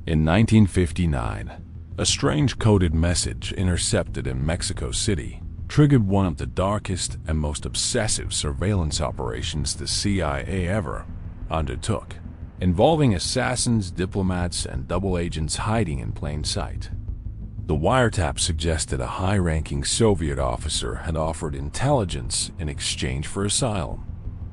In 1959, a strange coded message intercepted in Mexico City triggered one of the darkest and most obsessive surveillance operations the CIA ever undertook, involving assassins, diplomats, and double agents hiding in plain sight. The wiretap suggested a high-ranking Soviet officer had offered intelligence in exchange for asylum,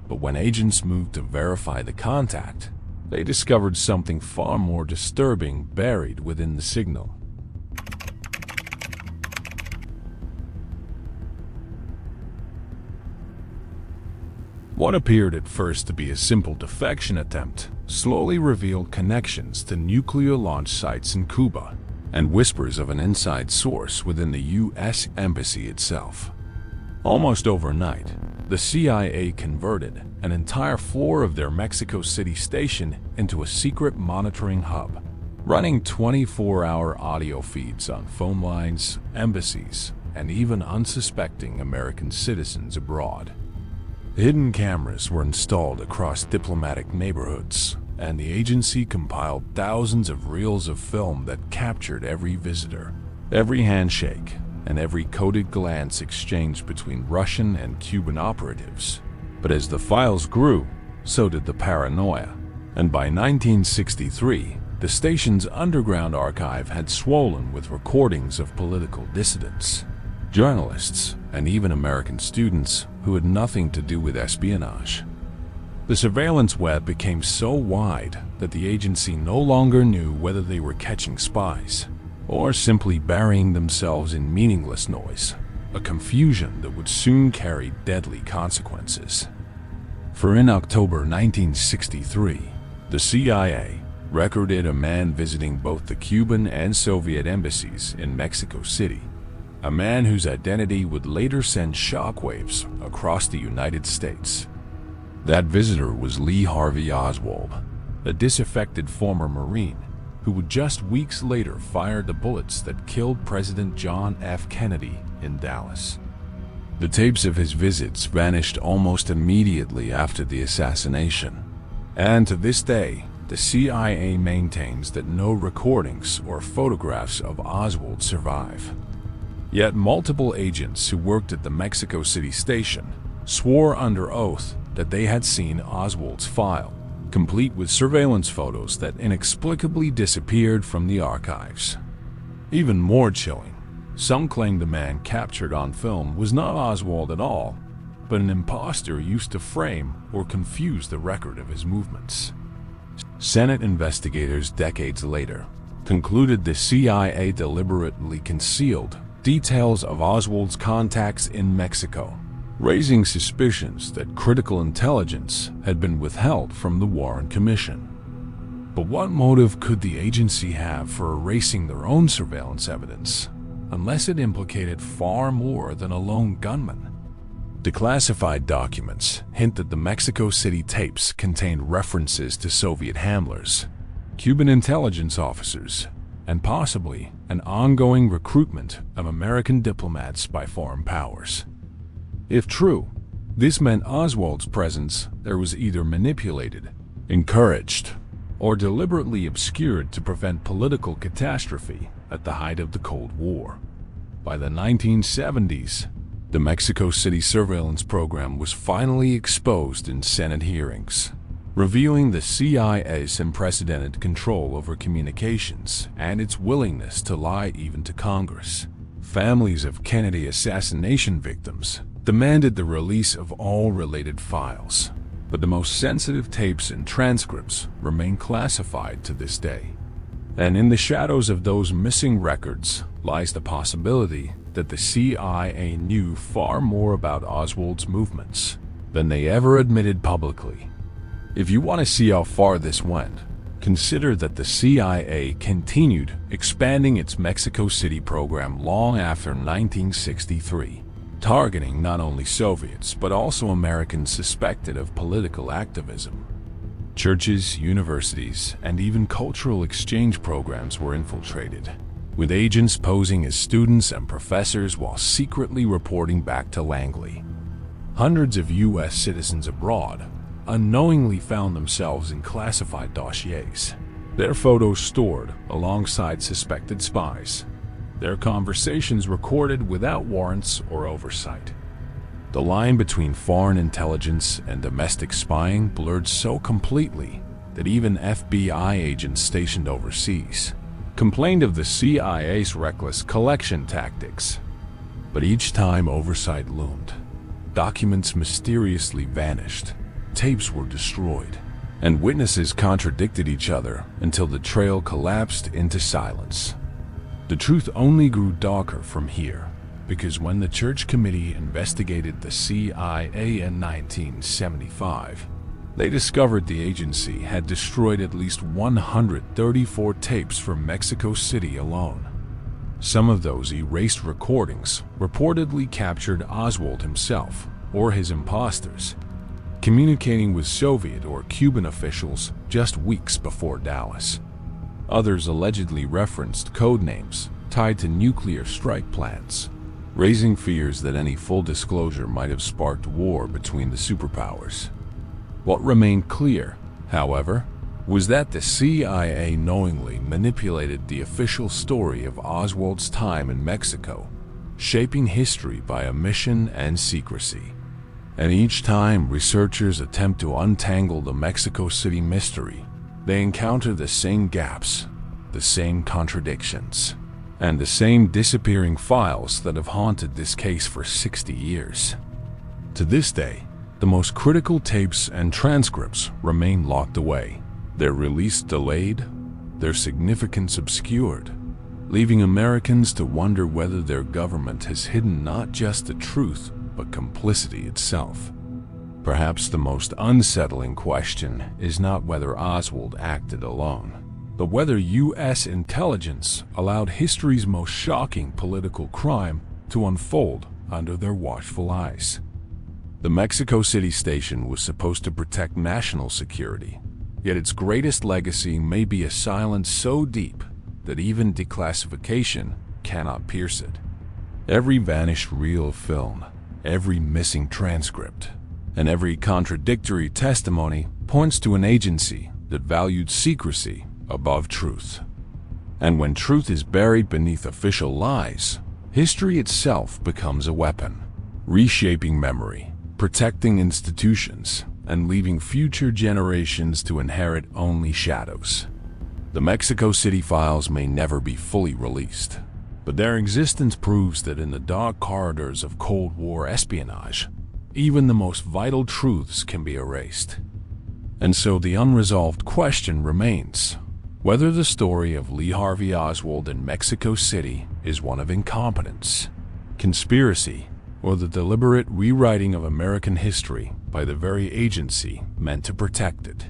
but when agents moved to verify the contact, they discovered something far more disturbing buried within the signal. What appeared at first to be a simple defection attempt slowly revealed connections to nuclear launch sites in Cuba and whispers of an inside source within the U.S. Embassy itself. Almost overnight, the CIA converted an entire floor of their Mexico City station into a secret monitoring hub, running 24-hour audio feeds on phone lines, embassies, and even unsuspecting American citizens abroad. Hidden cameras were installed across diplomatic neighborhoods, and the agency compiled thousands of reels of film that captured every visitor, every handshake, and every coded glance exchanged between Russian and Cuban operatives. But as the files grew, so did the paranoia, and by 1963, the station's underground archive had swollen with recordings of political dissidents, journalists, and even American students who had nothing to do with espionage. The surveillance web became so wide that the agency no longer knew whether they were catching spies or simply burying themselves in meaningless noise, a confusion that would soon carry deadly consequences. For in October 1963, the CIA recorded a man visiting both the Cuban and Soviet embassies in Mexico City, a man whose identity would later send shockwaves across the United States. That visitor was Lee Harvey Oswald, a disaffected former Marine who would just weeks later fire the bullets that killed President John F. Kennedy in Dallas. The tapes of his visits vanished almost immediately after the assassination, and to this day, the CIA maintains that no recordings or photographs of Oswald survive. Yet multiple agents who worked at the Mexico City station swore under oath that they had seen Oswald's file, complete with surveillance photos that inexplicably disappeared from the archives. Even more chilling, some claim the man captured on film was not Oswald at all, but an imposter used to frame or confuse the record of his movements. Senate investigators decades later concluded the CIA deliberately concealed details of Oswald's contacts in Mexico, raising suspicions that critical intelligence had been withheld from the Warren Commission. But what motive could the agency have for erasing their own surveillance evidence, unless it implicated far more than a lone gunman? Declassified documents hint that the Mexico City tapes contained references to Soviet handlers, Cuban intelligence officers, and possibly an ongoing recruitment of American diplomats by foreign powers. If true, this meant Oswald's presence there was either manipulated, encouraged, or deliberately obscured to prevent political catastrophe at the height of the Cold War. By the 1970s, the Mexico City surveillance program was finally exposed in Senate hearings, revealing the CIA's unprecedented control over communications and its willingness to lie even to Congress. Families of Kennedy assassination victims demanded the release of all related files, but the most sensitive tapes and transcripts remain classified to this day. And in the shadows of those missing records lies the possibility that the CIA knew far more about Oswald's movements than they ever admitted publicly. If you want to see how far this went, consider that the CIA continued expanding its Mexico City program long after 1963, targeting not only Soviets but also Americans suspected of political activism. Churches, universities, and even cultural exchange programs were infiltrated, with agents posing as students and professors while secretly reporting back to Langley. Hundreds of U.S. citizens abroad unknowingly found themselves in classified dossiers, their photos stored alongside suspected spies, their conversations recorded without warrants or oversight. The line between foreign intelligence and domestic spying blurred so completely that even FBI agents stationed overseas complained of the CIA's reckless collection tactics. But each time oversight loomed, documents mysteriously vanished, tapes were destroyed, and witnesses contradicted each other until the trail collapsed into silence. The truth only grew darker from here, because when the Church Committee investigated the CIA in 1975, they discovered the agency had destroyed at least 134 tapes from Mexico City alone. Some of those erased recordings reportedly captured Oswald himself or his imposters, communicating with Soviet or Cuban officials just weeks before Dallas. Others allegedly referenced code names tied to nuclear strike plans, raising fears that any full disclosure might have sparked war between the superpowers. What remained clear, however, was that the CIA knowingly manipulated the official story of Oswald's time in Mexico, shaping history by omission and secrecy. And each time researchers attempt to untangle the Mexico City mystery, they encounter the same gaps, the same contradictions, and the same disappearing files that have haunted this case for 60 years. To this day, the most critical tapes and transcripts remain locked away, their release delayed, their significance obscured, leaving Americans to wonder whether their government has hidden not just the truth, but complicity itself. Perhaps the most unsettling question is not whether Oswald acted alone, but whether U.S. intelligence allowed history's most shocking political crime to unfold under their watchful eyes. The Mexico City station was supposed to protect national security, yet its greatest legacy may be a silence so deep that even declassification cannot pierce it. Every vanished reel of film, every missing transcript, and every contradictory testimony points to an agency that valued secrecy above truth. And when truth is buried beneath official lies, history itself becomes a weapon, reshaping memory, protecting institutions, and leaving future generations to inherit only shadows. The Mexico City files may never be fully released, but their existence proves that in the dark corridors of Cold War espionage, even the most vital truths can be erased. And so the unresolved question remains whether the story of Lee Harvey Oswald in Mexico City is one of incompetence, conspiracy, or the deliberate rewriting of American history by the very agency meant to protect it.